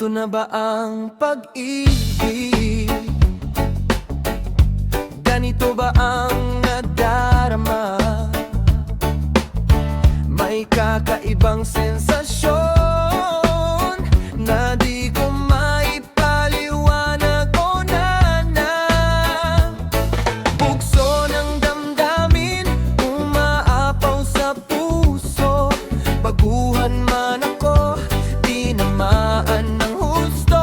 Ito na ba ang pag-ibig? Ganito ba ang nadarama? May kakaibang sensasyon na di ko maipaliwanag o bugso ng damdamin, umaapaw sa puso. Baguhan man ako, tinamaan ng husto.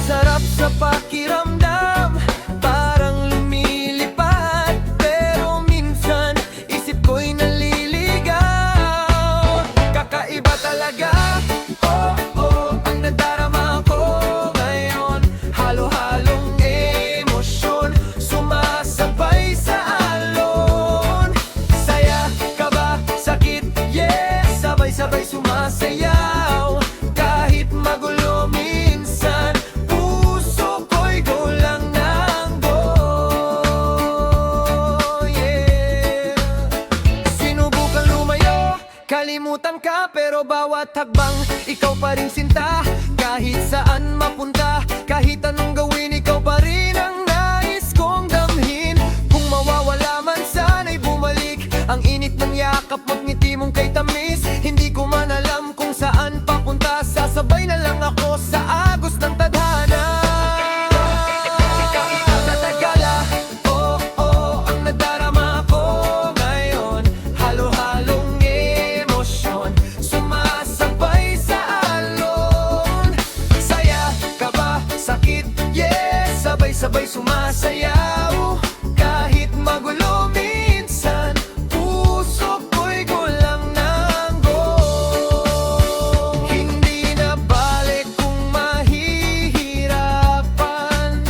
Sarap sa pakiramdam, parang lumilipad. Pero minsan, isip ko'y naliligaw. Kakaiba talaga, oh, oh, ang nadarama ko ngayon. Halo-halong emosyon, sumasabay sa alon. Saya, kaba, sakit, yeah, sabay-sabay sumasayaw. Kahit magulo minsan, puso ko'y gulang ng go, yeah. Sinubukan lumayo, kalimutan ka, pero bawat hakbang ikaw pa rin sinta. Kahit saan mapunta, kahit anong gawin, ikaw pa rin ang nais kong damhin. Kung mawawala man, sana'y bumalik ang init ng yakap mo't ngiti mong kay tamis. Hindi ko man alam kung saan papunta, sasabay na lang ako sa agos ng tadhana. Tatagala, oh, oh, ang nadarama ko ngayon. Halo-halong emosyon, sumasabay sa alon. Saya, kaba, sakit, yeah, sabay-sabay sumasayaw. Kahit magulo minsan, puso ko'y gulang ng go. Hindi na balik kung mahihirapan,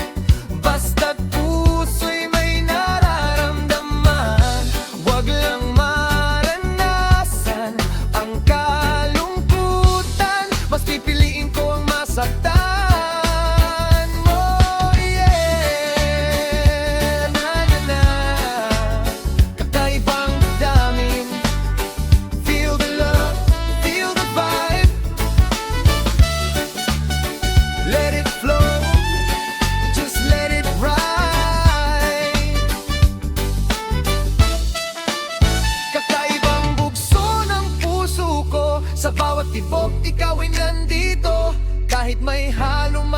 basta't puso'y may nararamdaman. Huwag lang maranasan ang kalungkutan, mas pipiliin ko ang masaktan mo, yeah. Na-na-na, kakaibang damdamin. Feel the love, feel the vibe. Let it flow, just let it ride. Kakaibang bugso ng puso ko, sa bawat tibok ikaw ay nandito. Kahit may halong